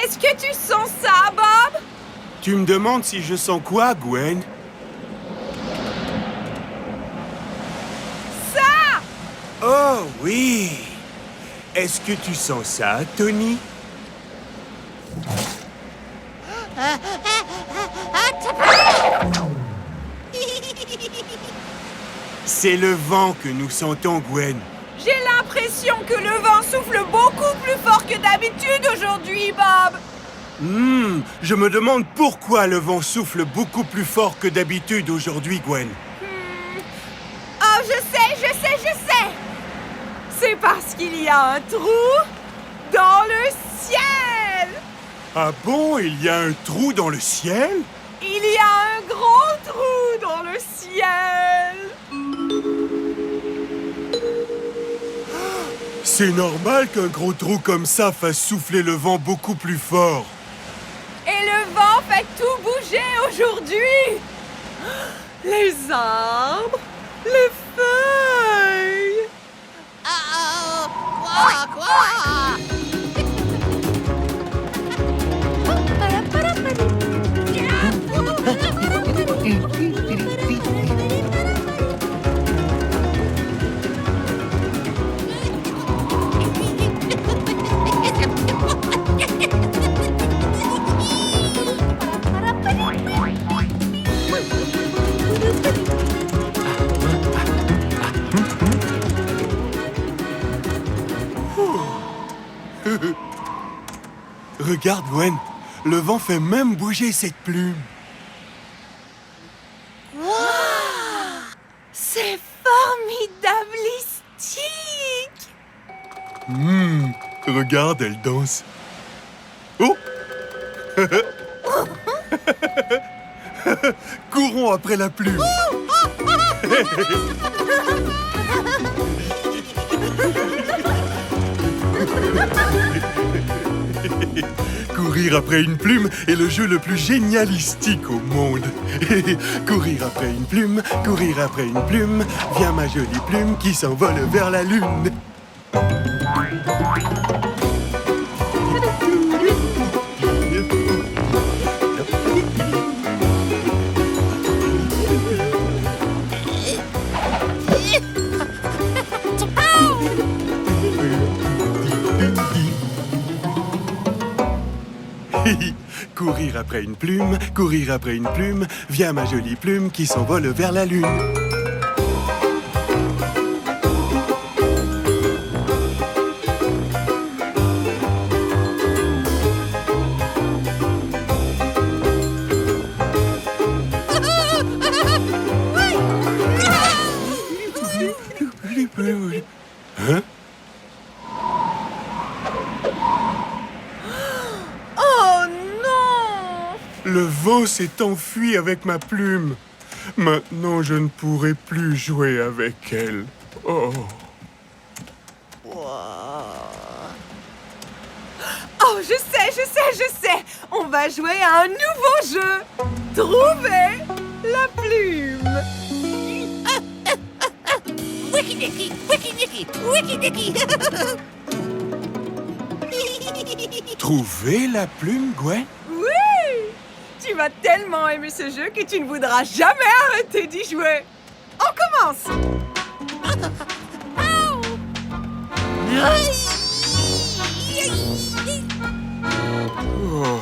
Est-ce que tu sens ça, Bob? Tu me demandes si je sens quoi, Gwen? Ça! Oh oui! Est-ce que tu sens ça, Tony? C'est le vent que nous sentons, Gwen. J'ai l'impression que le vent souffle beaucoup plus fort que d'habitude aujourd'hui, Bob. Je me demande pourquoi le vent souffle beaucoup plus fort que d'habitude aujourd'hui, Gwen. Oh, je sais! C'est parce qu'il y a un trou dans le ciel! Ah bon, il y a un trou dans le ciel? Il y a un gros trou dans le ciel! C'est normal qu'un gros trou comme ça fasse souffler le vent beaucoup plus fort. Et le vent fait tout bouger aujourd'hui! Les arbres, les feuilles! Quoi? Regarde, Gwen, le vent fait même bouger cette plume. C'est formidablistique! Regarde, elle danse. Oh! Courons après la plume. Courir après une plume est le jeu le plus génialistique au monde. Courir après une plume, viens ma jolie plume qui s'envole vers la lune. Courir après une plume, viens ma jolie plume qui s'envole vers la lune. Hein? Oh non! Le vent s'est enfui avec ma plume. Maintenant, je ne pourrai plus jouer avec elle. Oh. Oh, je sais! On va jouer à un nouveau jeu! Trouver la plume! Wiki-dicky, wiki-dicky, wiki-dicky. Trouver la plume, Gwen? Oui! Tu vas tellement aimer ce jeu que tu ne voudras jamais arrêter d'y jouer! On commence! Oh.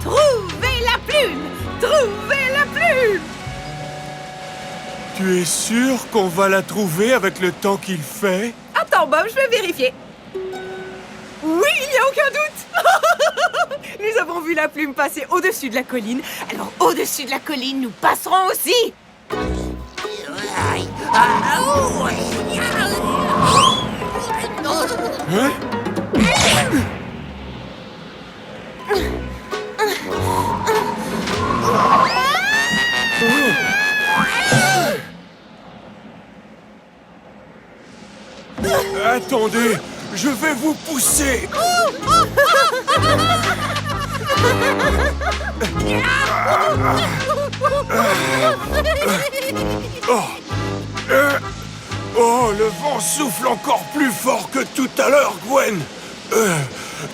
Trouvez la plume! Trouvez la plume! Tu es sûr qu'on va la trouver avec le temps qu'il fait? Attends, Bob, je vais vérifier. Oui, il n'y a aucun doute! Nous avons vu la plume passer au-dessus de la colline. Alors, au-dessus de la colline, nous passerons aussi! Hein? Attendez, je vais vous pousser. Oh, le vent souffle encore plus fort que tout à l'heure, Gwen.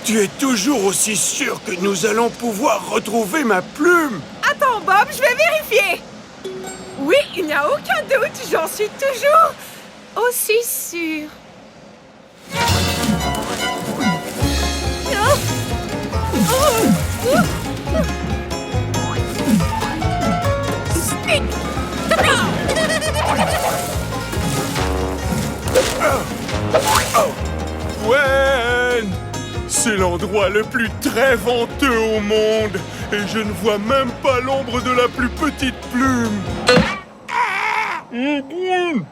Tu es toujours aussi sûr que nous allons pouvoir retrouver ma plume? Attends, Bob, je vais vérifier. Oui, il n'y a aucun doute, j'en suis toujours aussi sûre. Sneak! Gwen! C'est l'endroit le plus très venteux au monde et je ne vois même pas l'ombre de la plus petite plume. Gwen!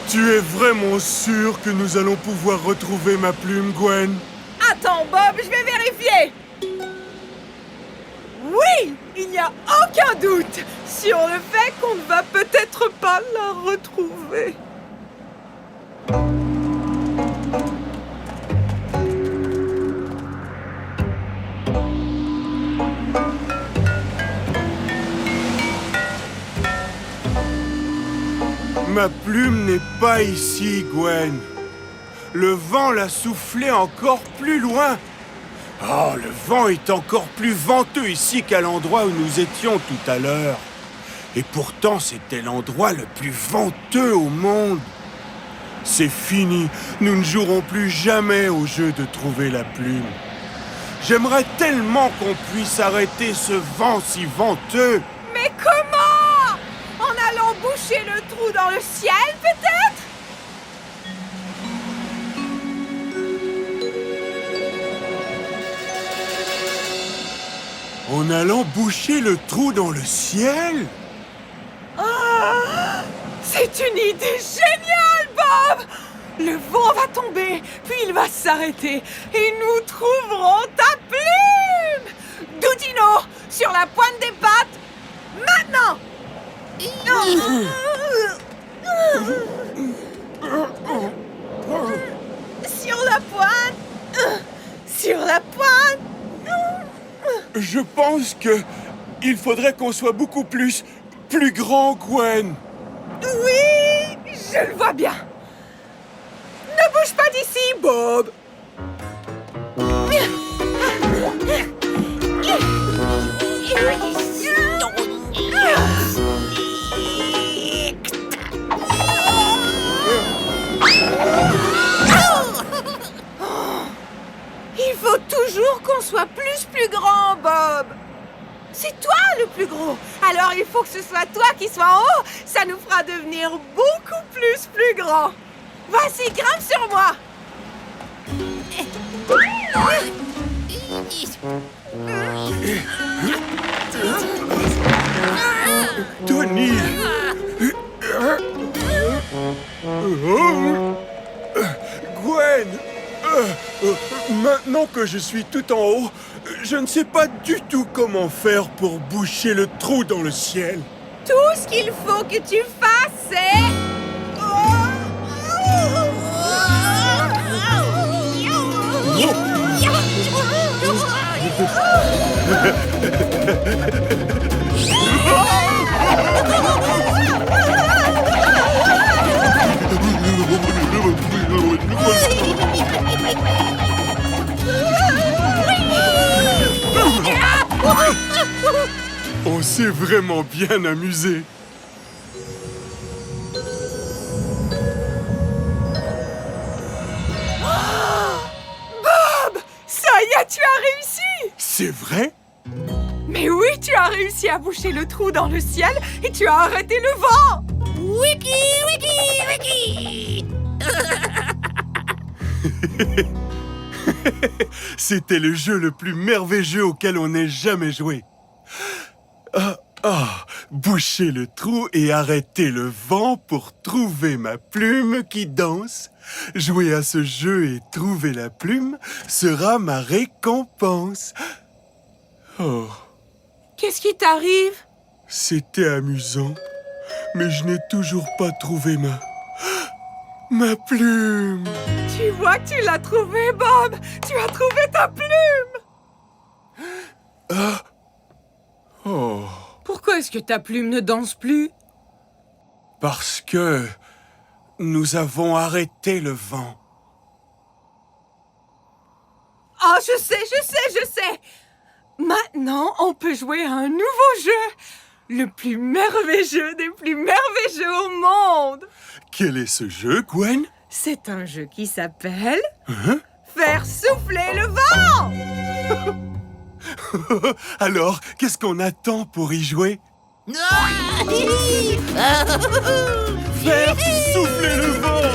Tu es vraiment sûr que nous allons pouvoir retrouver ma plume, Gwen? Attends, Bob, je vais vérifier. Oui, il n'y a aucun doute sur le fait qu'on ne va peut-être pas la retrouver. Ma plume n'est pas ici, Gwen. Le vent l'a soufflé encore plus loin. Oh, le vent est encore plus venteux ici qu'à l'endroit où nous étions tout à l'heure. Et pourtant, c'était l'endroit le plus venteux au monde. C'est fini, nous ne jouerons plus jamais au jeu de trouver la plume. J'aimerais tellement qu'on puisse arrêter ce vent si venteux. Mais comment? En allant boucher le trou dans le ciel, peut-être? En allant boucher le trou dans le ciel? Ah, c'est une idée géniale, Bob! Le vent va tomber, puis il va s'arrêter, et nous trouverons ta plume! Doudino, sur la pointe des pattes, maintenant! Sur la pointe! Sur la pointe! Je pense que il faudrait qu'on soit beaucoup plus grand, Gwen. Oui, je le vois bien. Ne bouge pas d'ici, Bob. Il faut toujours qu'on soit plus grand, Bob. C'est toi le plus gros. Alors il faut que ce soit toi qui sois en haut. Ça nous fera devenir beaucoup plus grand. Vas-y, grimpe sur moi. Tony. Gwen. Maintenant que je suis tout en haut, je ne sais pas du tout comment faire pour boucher le trou dans le ciel. Tout ce qu'il faut que tu fasses, c'est... On s'est vraiment bien amusé. Bob! Ça y est, tu as réussi! C'est vrai? Mais oui, tu as réussi à boucher le trou dans le ciel et tu as arrêté le vent! Wiki, wiki, wiki! C'était le jeu le plus merveilleux auquel on ait jamais joué. Boucher le trou et arrêter le vent pour trouver ma plume qui danse. Jouer à ce jeu et trouver la plume sera ma récompense. Oh, Qu'est-ce qui t'arrive? c'était amusant, mais je n'ai toujours pas trouvé ma plume. Tu vois que tu l'as trouvé, Bob! Tu as trouvé ta plume! Oh, Pourquoi est-ce que ta plume ne danse plus? parce que Nous avons arrêté le vent. Oh, je sais. Maintenant, on peut jouer à un nouveau jeu. Le plus merveilleux des plus merveilleux au monde. Quel est ce jeu, Gwen? C'est un jeu qui s'appelle Hein? Faire souffler le vent. Alors, qu'est-ce qu'on attend pour y jouer? Faire souffler le vent!